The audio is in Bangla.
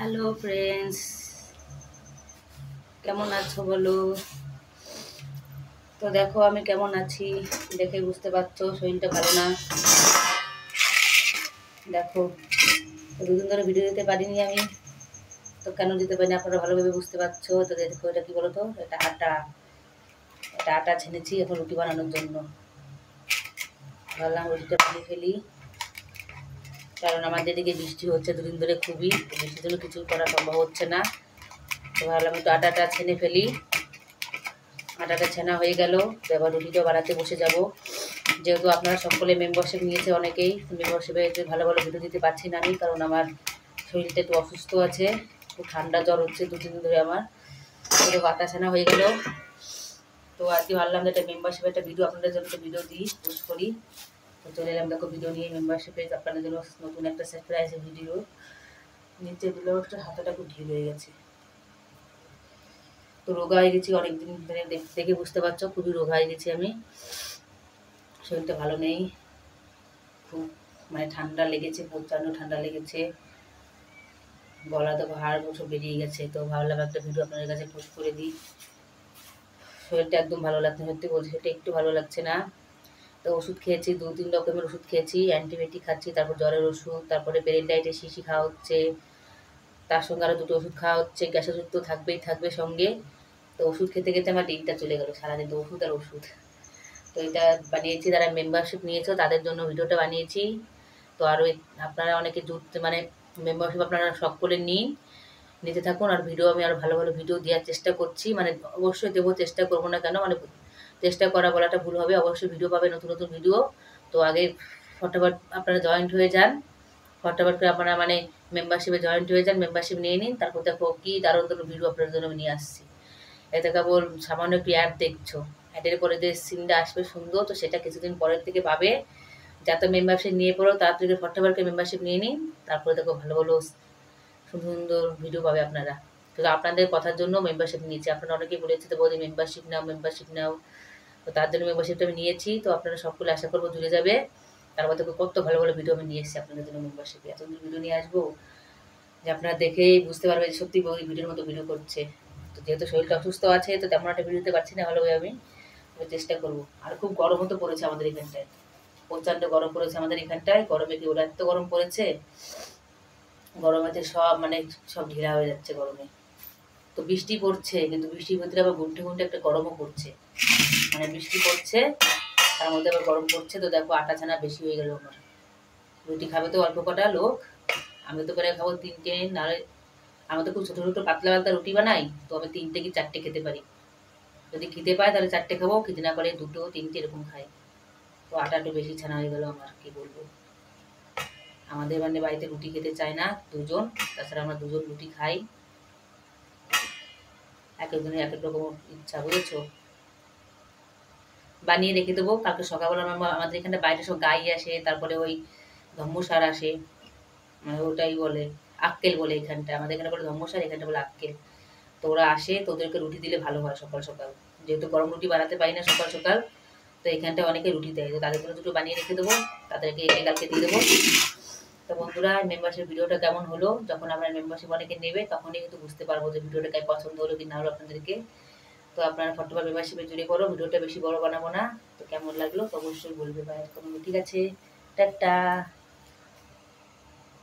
হ্যালো ফ্রেন্ডস, কেমন আছো বলো? তো দেখো আমি কেমন আছি, দেখে বুঝতে পারছো শরীরটা ভালো না। দেখো দুদিন ধরে ভিডিও দিতে পারিনি আমি, তো কেন দিতে পারিনি আপনারা ভালোভাবে বুঝতে পারছো। তো দেখো এটা কি বলো তো, এটা আটা ছেনেছি এখন রুটি বানানোর জন্য। ভাবলাম রুটিটা বানিয়ে ফেলি, কারণ আমাদের এদিকে বৃষ্টি হচ্ছে দুদিন ধরে খুবই, বৃষ্টির জন্য কিছু করা সম্ভব হচ্ছে না। তো ভাবলাম একটু আটাটা ছেনে ফেলি। আটাটা ছেনা হয়ে গেল, তো এবার রুটিটা বানাতে বসে যাব। যেহেতু আপনারা সকলে মেম্বারশিপ নিয়েছে অনেকেই, মেম্বারশিপে একটু ভালো ভালো ভিডিও দিতে পারছি না আমি, কারণ আমার শরীরটা একটু অসুস্থ আছে, খুব ঠান্ডা জ্বর হচ্ছে দুদিন ধরে আমার। তো আটা ছেনা হয়ে গেল, তো আজকে ভাবলাম যে একটা মেম্বারশিপে একটা ভিডিও আপনাদের জন্য একটা ভিডিও দিই, পোস্ট করি। তো চলে এলাম দেখো ভিডিও নিয়ে মেম্বারশিপে আপনাদের জন্য নতুন একটা সারপ্রাইজ ভিডিও। নিচে ব্লাউজটা হাতাটা খুব ঢিল হয়ে গেছে, তো রোগা হয়ে গেছি অনেকদিন ধরে, দেখে বুঝতে পারছো খুবই রোগা হয়ে গেছি আমি, শরীরটা ভালো নেই, খুব মানে ঠান্ডা লেগেছে, প্রচণ্ড ঠান্ডা লেগেছে, গলা তো হাড় সব বেরিয়ে গেছে। তো ভাবলাম একটা ভিডিও আপনাদের কাছে পোস্ট করে দিই। শরীরটা একদম ভালো লাগছে, সত্যি বলছি সেটা একটু ভালো লাগছে না। তো ওষুধ খেয়েছি, 2-3 রকমের ওষুধ খেয়েছি, অ্যান্টিবায়োটিক খাচ্ছি, তারপর জ্বরের ওষুধ, তারপরে পেরেন্টাইটিস শিশি খাওয়া হচ্ছে, তার সঙ্গে আরও 2টো ওষুধ খাওয়া হচ্ছে, গ্যাসের ওষুধ তো থাকবেই থাকবে সঙ্গে। তো ওষুধ খেতে খেতে আমার দিনটা চলে গেলো, সারাদিন তো ওষুধ আর ওষুধ। তো এটা বানিয়েছি, যারা মেম্বারশিপ নিয়েছো তাদের জন্য ভিডিওটা বানিয়েছি। তো আরও আপনারা অনেকে মানে মেম্বারশিপ আপনারা সকলে নিন, নিতে থাকুন। আর ভিডিও আমি আরও ভালো ভালো ভিডিও দেওয়ার চেষ্টা করছি, মানে অবশ্যই দেবো, চেষ্টা করবো না কেন, মানে চেষ্টা করা বলাটা ভুল হবে, অবশ্যই ভিডিও পাবে, নতুন নতুন ভিডিও। তো আগে ফটাফট আপনারা জয়েন্ট হয়ে যান, ফটাফট করে আপনারা মানে মেম্বারশিপে জয়েন্ট হয়ে যান, মেম্বারশিপ নিয়ে নিন। তারপর দেখো কি দারুণ দারুণ ভিডিও আপনাদের জন্য নিয়ে আসছি। এতে কেবল সামান্য একটু অ্যাড দেখছো, অ্যাডের পরে যে সিনটা আসবে সুন্দর, তো সেটা কিছুদিন পরের থেকে পাবে। যাতে মেম্বারশিপ নিয়ে পড়ো তাড়াতাড়ি ফটাফট করে মেম্বারশিপ নিয়ে নিন, তারপরে দেখো ভালো ভালো সুন্দর সুন্দর ভিডিও পাবে আপনারা। তো আপনাদের কথার জন্য মেম্বারশিপ নিয়েছি, আপনারা অনেকেই বলেছে তো বৌদি মেম্বারশিপ নাও মেম্বারশিপ নাও, তো তার জন্য মেম্বারশিপটা আমি নিয়েছি। তো আপনারা সকলে আশা করবো জুড়ে যাবে। তারপর দেখো কত ভালো ভালো ভিডিও আমি নিয়ে এসেছি আপনাদের জন্য মেম্বারশিপে, এত ভিডিও নিয়ে আসবো যে আপনারা দেখেই বুঝতে পারবেন যে সত্যি বৌদি ভিডিওর মতো ভিডিও করছে। তো যেহেতু শরীরটা অসুস্থ আছে, তো তেমন একটা ভিডিও দিতে পারছি না ভালোভাবে আমি, চেষ্টা করবো। আর খুব গরমও তো পড়েছে আমাদের এখানটায়, প্রচণ্ড গরম পড়েছে আমাদের এখানটায়, গরমে কি ওরা এত গরম পড়েছে, গরমেতে সব মানে সব ঢিলা হয়ে যাচ্ছে গরমে। তো বৃষ্টি পড়ছে, কিন্তু বৃষ্টির ভিতরে আবার ঘুরতে ঘুরতে একটা গরমও পড়ছে, মানে বৃষ্টি পড়ছে তার মধ্যে আবার গরম পড়ছে। তো দেখো আটা ছানা বেশি হয়ে গেল আমার, রুটি খাবে তো অল্প কটা লোক, আমি তো করে খাবো 3টে, নাহলে আমি তো খুব ছোটো ছোটো পাতলা পাতলা রুটি বানাই, তো আমি 3টে কি 4টে খেতে পারি, যদি খিদে পায় তাহলে 4টে খাবো, খিদে না পারে 2টো 3টে এরকম খাই। তো আটা একটু বেশি ছানা হয়ে গেল আমার, কি বলবো। আমাদের মানে বাড়িতে রুটি খেতে চায় না দুজন, তাছাড়া আমরা দুজন রুটি খাই, এক একজনের এক এক রকম ইচ্ছা, বুঝেছো। বানিয়ে রেখে দেবো, কালকে সকালবেলা আমাদের এখানে বাইরে সব গাই আসে, তারপরে ওই ধম্মসার আসে, মানে ওটাই বলে আক্কেল বলে এখানটা, আমাদের এখানে বলে ধম্মসার, এখানটা বলে আক্কেল। তো ওরা আসে, তো ওদেরকে রুটি দিলে ভালো হয় সকাল সকাল, যেহেতু গরম রুটি বানাতে পারি না সকাল সকাল, তো এখানটা অনেকে রুটি দেয়, তো তাদের জন্য দুটো বানিয়ে রেখে দেবো, তাদেরকে এনে কালকে দিয়ে দেবো। তো বন্ধুরা মেম্বারশিপ ভিডিওটা কেমন হলো, যখন আমরা মেম্বারশিপ অনেকে নেবে তখনই কিন্তু বুঝতে পারবো যে ভিডিওটা কাই পছন্দ হলো কি না হলো আপনাদেরকে। তো আপনারা ফটোফট মেম্বারশিপে জুড়ে করো, ভিডিওটা বেশি বড় বানাবো না। তো কেমন লাগলো তো অবশ্যই বলবে, ঠিক আছে, টাটা।